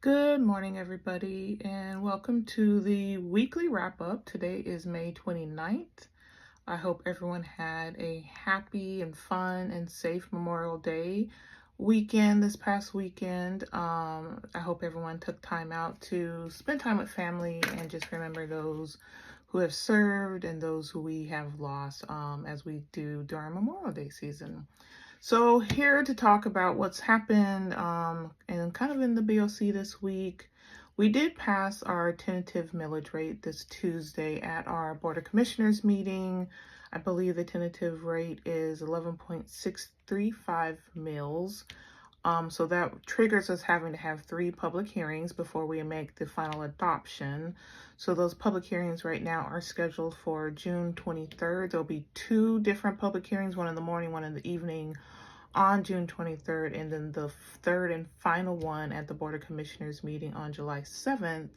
Good morning, everybody, and welcome to the weekly wrap up. Today is May 29th. I hope everyone had a happy and fun and safe Memorial Day weekend this past weekend. I hope everyone took time out to spend time with family and just remember those who have served and those who we have lost as we do during Memorial Day season. So, here to talk about what's happened and kind of in the BOC this week. We did pass our tentative millage rate this Tuesday at our Board of Commissioners meeting. I believe the tentative rate is 11.635 mills. So that triggers us having to have 3 public hearings before we make the final adoption. So those public hearings right now are scheduled for June 23rd. There'll be 2 different public hearings, one in the morning, one in the evening on June 23rd, and then the third and final one at the Board of Commissioners meeting on July 7th.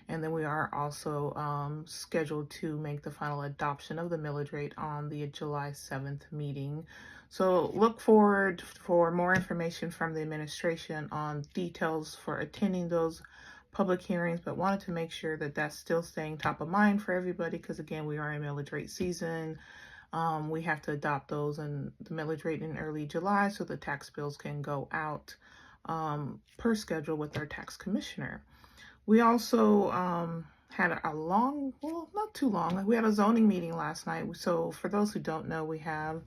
And then we are also scheduled to make the final adoption of the millage rate on the July 7th meeting. So look forward for more information from the administration on details for attending those public hearings, but wanted to make sure that that's still staying top of mind for everybody because, again, we are in millage rate season. We have to adopt those and the millage rate in early July so the tax bills can go out per schedule with our tax commissioner. We also had a long, well, not too long, we had a zoning meeting last night. So for those who don't know, we have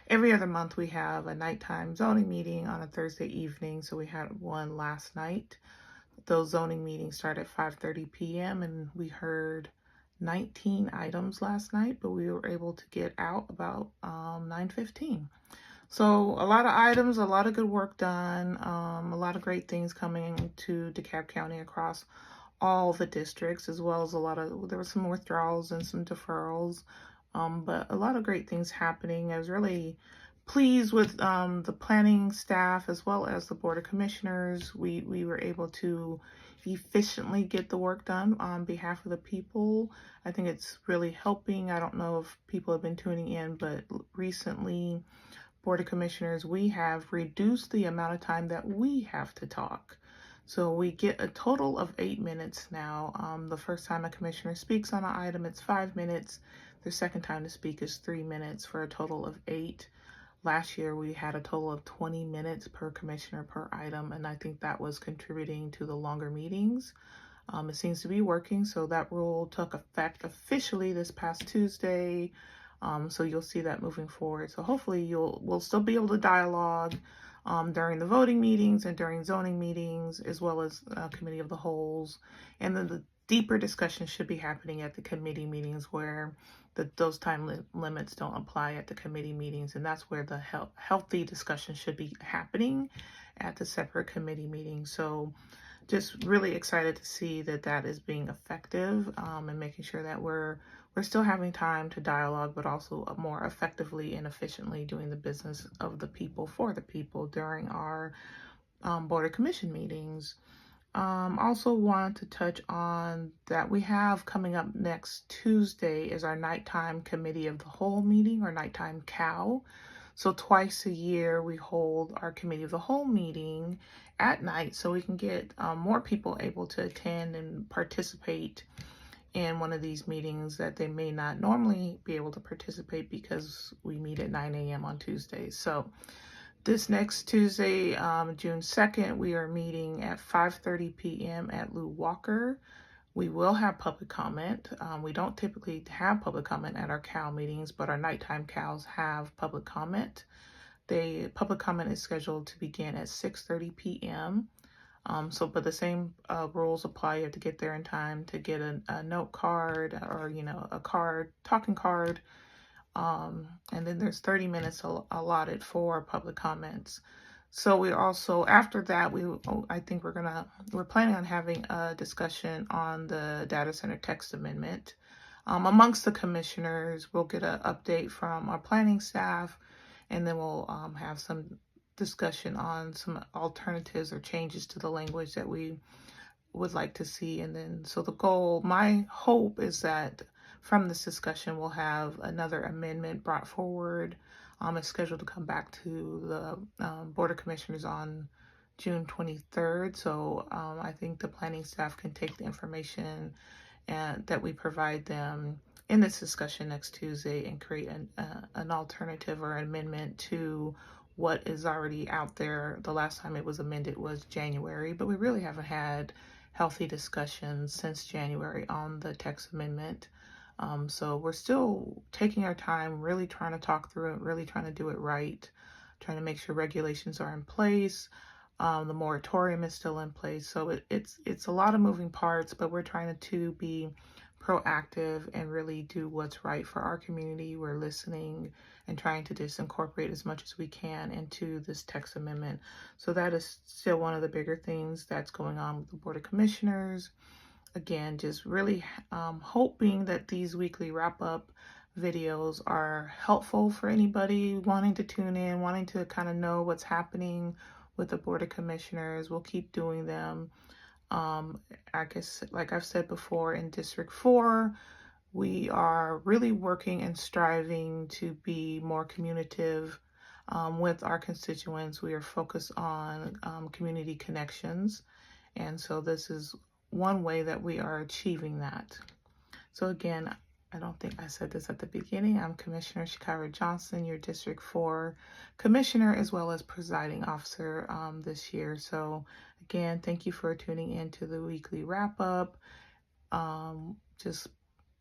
every other month we have a nighttime zoning meeting on a Thursday evening. So we had one last night. Those zoning meetings start at 5:30 p.m. and we heard 19 items last night, but we were able to get out about 9:15. So a lot of items, a lot of good work done, a lot of great things coming to DeKalb County across all the districts, as well as there were some withdrawals and some deferrals, but a lot of great things happening. I was really pleased with the planning staff as well as the Board of Commissioners. We were able to efficiently get the work done on behalf of the people. I think it's really helping. I don't know if people have been tuning in, but recently, Board of Commissioners, we have reduced the amount of time that we have to talk. So we get a total of 8 minutes now. The first time a commissioner speaks on an item, it's 5 minutes. The second time to speak is 3 minutes for a total of 8. Last year, we had a total of 20 minutes per commissioner per item, and I think that was contributing to the longer meetings. It seems to be working, so that rule took effect officially this past Tuesday. So you'll see that moving forward. So hopefully we'll still be able to dialogue during the voting meetings and during zoning meetings, as well as committee of the wholes. And then the deeper discussion should be happening at the committee meetings where those time limits don't apply at the committee meetings. And that's where the healthy discussion should be happening at the separate committee meetings. So just really excited to see that that is being effective and making sure that we're still having time to dialogue, but also more effectively and efficiently doing the business of the people for the people during our Board of Commission meetings. Also want to touch on that we have coming up next Tuesday is our nighttime committee of the whole meeting, or nighttime COW. So twice a year we hold our committee of the whole meeting at night so we can get more people able to attend and participate in one of these meetings that they may not normally be able to participate because we meet at 9 a.m. on Tuesdays. So this next Tuesday, June 2nd, we are meeting at 5:30 p.m. at Lou Walker. We will have public comment. We don't typically have public comment at our COW meetings, but our nighttime COWs have public comment. The public comment is scheduled to begin at 6:30 p.m. But the same rules apply. You have to get there in time to get a note card or, a card, talking card. And then there's 30 minutes allotted for public comments. So we also, after that, I think we're planning on having a discussion on the data center text amendment. Amongst the commissioners, we'll get an update from our planning staff, and then we'll have some discussion on some alternatives or changes to the language that we would like to see. And then, so the goal, my hope is that from this discussion, we'll have another amendment brought forward. It's scheduled to come back to the Board of Commissioners on June 23rd. So I think the planning staff can take the information and that we provide them in this discussion next Tuesday and create an alternative or amendment to what is already out there. The last time it was amended was January, but we really haven't had healthy discussions since January on the text amendment. So we're still taking our time, really trying to talk through it, really trying to do it right, trying to make sure regulations are in place. The moratorium is still in place. So it's a lot of moving parts, but we're trying to be proactive and really do what's right for our community. We're listening and trying to just incorporate as much as we can into this text amendment. So that is still one of the bigger things that's going on with the Board of Commissioners. Again, just really hoping that these weekly wrap-up videos are helpful for anybody wanting to tune in, wanting to kind of know what's happening with the Board of Commissioners. We'll keep doing them. I guess, like I've said before, in District 4, we are really working and striving to be more communicative with our constituents. We are focused on community connections. And so this is one way that we are achieving that. So again, I don't think I said this at the beginning. I'm Commissioner Shakira Johnson, your District 4 Commissioner, as well as Presiding Officer this year. So again, thank you for tuning in to the weekly wrap-up. Just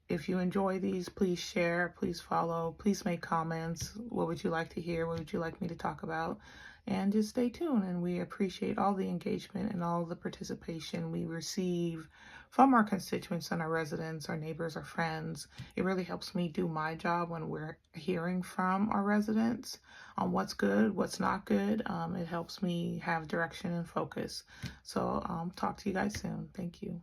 if you enjoy these, please share, please follow, please make comments. What would you like to hear? What would you like me to talk about? And just stay tuned. And we appreciate all the engagement and all the participation we receive from our constituents and our residents, our neighbors, our friends. It really helps me do my job when we're hearing from our residents on what's good, what's not good. It helps me have direction and focus. So talk to you guys soon. Thank you.